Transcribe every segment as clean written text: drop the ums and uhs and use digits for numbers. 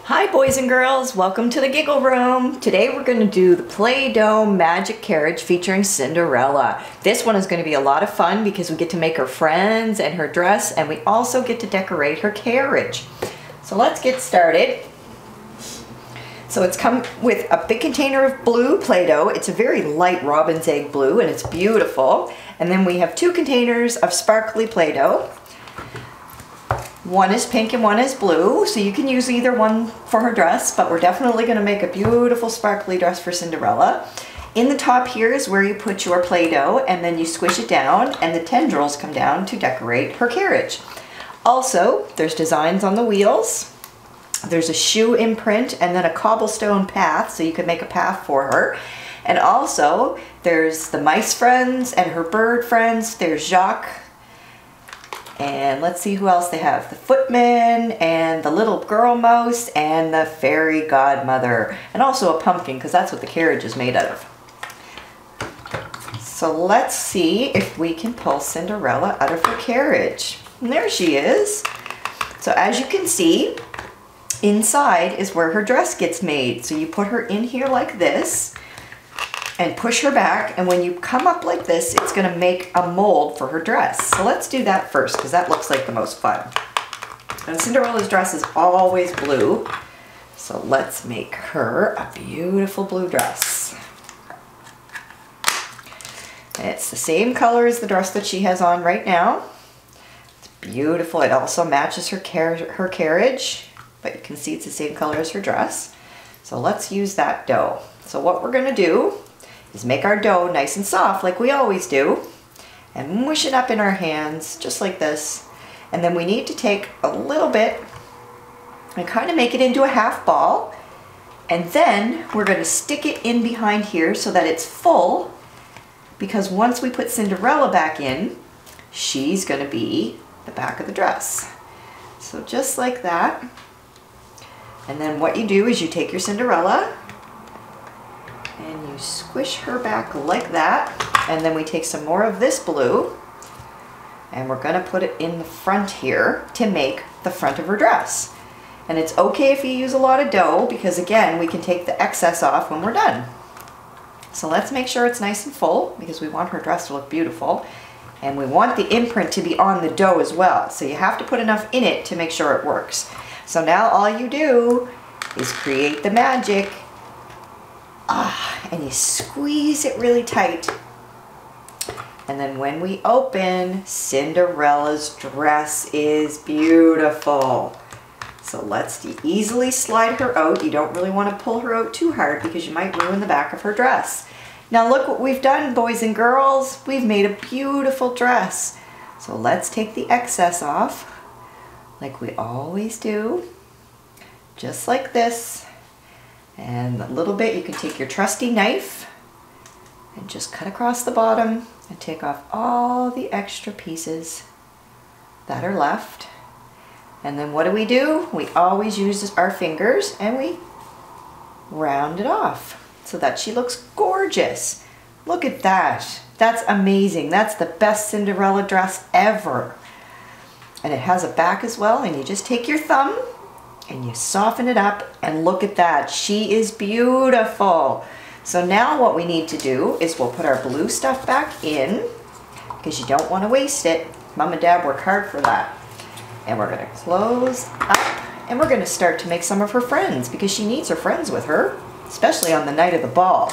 Hi boys and girls, welcome to the Giggle Room. Today we're going to do the Play-Doh Magic Carriage featuring Cinderella. This one is going to be a lot of fun because we get to make her friends and her dress, and we also get to decorate her carriage. So let's get started. So it's come with a big container of blue Play-Doh. It's a very light robin's egg blue and it's beautiful. And then we have 2 containers of sparkly Play-Doh. One is pink and one is blue, so you can use either one for her dress, but we're definitely going to make a beautiful sparkly dress for Cinderella. In the top here is where you put your Play-Doh, and then you squish it down and the tendrils come down to decorate her carriage. Also, there's designs on the wheels. There's a shoe imprint and then a cobblestone path, so you can make a path for her. And also, there's the mice friends and her bird friends. There's Jacques. And let's see who else they have. The footman and the little girl mouse and the fairy godmother. And also a pumpkin, because that's what the carriage is made out of. So let's see if we can pull Cinderella out of her carriage. And there she is. So as you can see, inside is where her dress gets made. So you put her in here like this and push her back, and when you come up like this, it's going to make a mold for her dress. So let's do that first, because that looks like the most fun. And Cinderella's dress is always blue, so let's make her a beautiful blue dress. And it's the same color as the dress that she has on right now. It's beautiful. It also matches her carriage, but you can see it's the same color as her dress. So let's use that dough. So what we're going to do is make our dough nice and soft like we always do, and mush it up in our hands just like this. And then we need to take a little bit and kind of make it into a half ball, and then we're going to stick it in behind here so that it's full, because once we put Cinderella back in, she's going to be the back of the dress. So just like that. And then what you do is you take your Cinderella and you squish her back like that, and then we take some more of this blue and we're going to put it in the front here to make the front of her dress. And it's okay if you use a lot of dough, because again, we can take the excess off when we're done. So let's make sure it's nice and full, because we want her dress to look beautiful, and we want the imprint to be on the dough as well. So you have to put enough in it to make sure it works. So now all you do is create the magic. And you squeeze it really tight. And then when we open, Cinderella's dress is beautiful. So let's easily slide her out. You don't really want to pull her out too hard, because you might ruin the back of her dress. Now look what we've done, boys and girls. We've made a beautiful dress. So let's take the excess off like we always do. Just like this. And a little bit, you can take your trusty knife and just cut across the bottom and take off all the extra pieces that are left. And then what do? We always use our fingers and we round it off so that she looks gorgeous. Look at that. That's amazing. That's the best Cinderella dress ever. And it has a back as well, and you just take your thumb and you soften it up, and look at that. She is beautiful. So now what we need to do is we'll put our blue stuff back in, because you don't want to waste it. Mom and Dad work hard for that. And we're going to close up, and we're going to start to make some of her friends, because she needs her friends with her, especially on the night of the ball.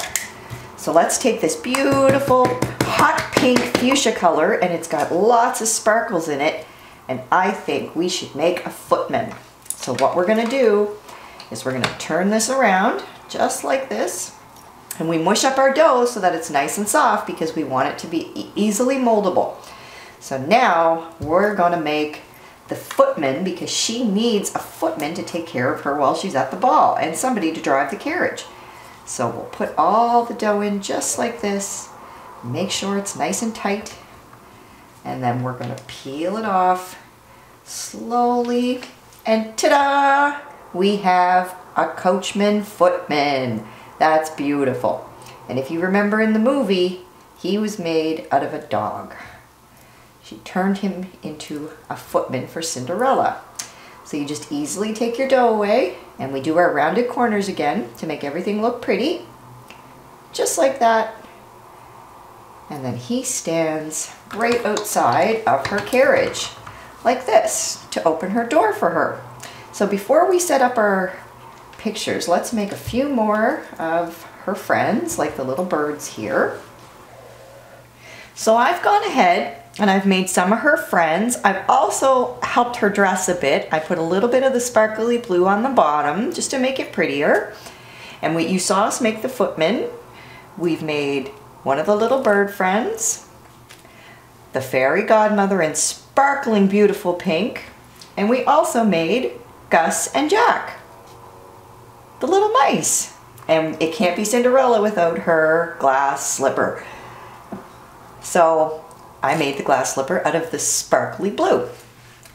So let's take this beautiful hot pink fuchsia color, and it's got lots of sparkles in it, and I think we should make a footman. So what we're going to do is we're going to turn this around just like this, and we mush up our dough so that it's nice and soft, because we want it to be easily moldable. So now we're going to make the footman, because she needs a footman to take care of her while she's at the ball, and somebody to drive the carriage. So we'll put all the dough in just like this, make sure it's nice and tight, and then we're going to peel it off slowly. And ta-da! We have a coachman footman. That's beautiful. And if you remember in the movie, he was made out of a dog. She turned him into a footman for Cinderella. So you just easily take your dough away, and we do our rounded corners again to make everything look pretty. Just like that. And then he stands right outside of her carriage, like this, to open her door for her. So before we set up our pictures, let's make a few more of her friends, like the little birds here. So I've gone ahead and I've made some of her friends. I've also helped her dress a bit. I put a little bit of the sparkly blue on the bottom just to make it prettier. And you saw us make the footman. We've made one of the little bird friends, the fairy godmother in sparkling beautiful pink, and we also made Gus and Jack, the little mice. And it can't be Cinderella without her glass slipper. So I made the glass slipper out of the sparkly blue.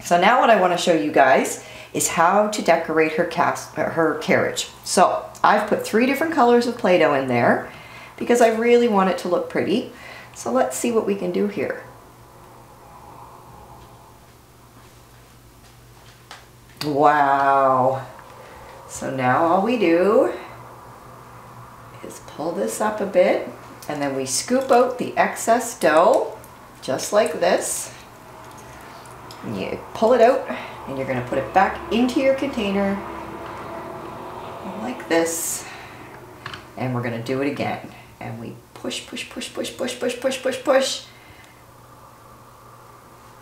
So now what I want to show you guys is how to decorate her carriage. So I've put 3 different colors of Play-Doh in there because I really want it to look pretty. So let's see what we can do here. Wow. So now all we do is pull this up a bit, and then we scoop out the excess dough, just like this. And you pull it out, and you're going to put it back into your container, like this. And we're going to do it again. And we push, push, push, push, push, push, push, push, push.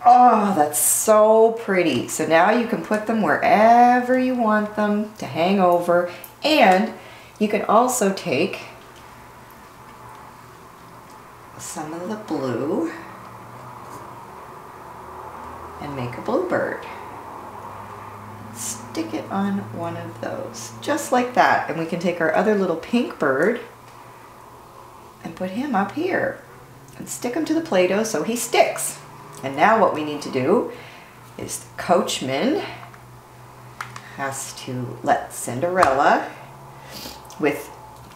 Oh, that's so pretty. So now you can put them wherever you want them to hang over. And you can also take some of the blue and make a bluebird. Stick it on one of those, just like that. And we can take our other little pink bird and put him up here and stick him to the Play-Doh so he sticks. And now what we need to do is the coachman has to let Cinderella with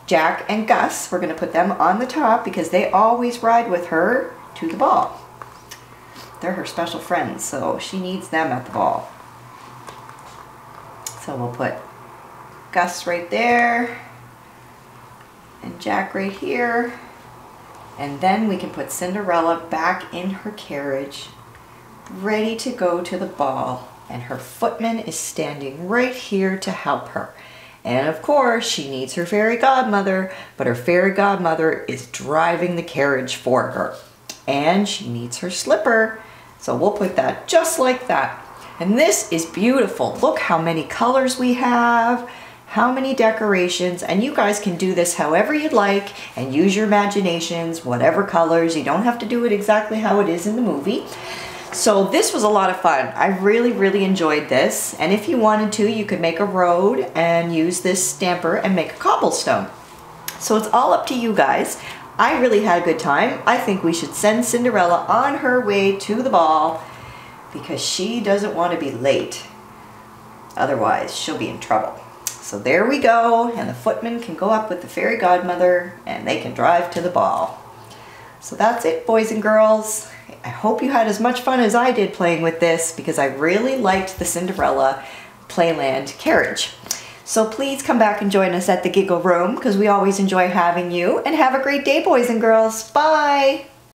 Jack and Gus, we're going to put them on the top because they always ride with her to the ball. They're her special friends, so she needs them at the ball. So we'll put Gus right there and Jack right here. And then we can put Cinderella back in her carriage, ready to go to the ball. And her footman is standing right here to help her. And of course, she needs her fairy godmother, but her fairy godmother is driving the carriage for her. And she needs her slipper. So we'll put that just like that. And this is beautiful. Look how many colors we have, how many decorations, and you guys can do this however you'd like and use your imaginations, whatever colors. You don't have to do it exactly how it is in the movie. So this was a lot of fun. I really, really enjoyed this. And if you wanted to, you could make a road and use this stamper and make a cobblestone. So it's all up to you guys. I really had a good time. I think we should send Cinderella on her way to the ball because she doesn't want to be late. Otherwise, she'll be in trouble. So there we go, and the footman can go up with the fairy godmother and they can drive to the ball. So that's it, boys and girls. I hope you had as much fun as I did playing with this because I really liked the Cinderella Playland carriage. So please come back and join us at the Giggle Room because we always enjoy having you. And have a great day, boys and girls. Bye!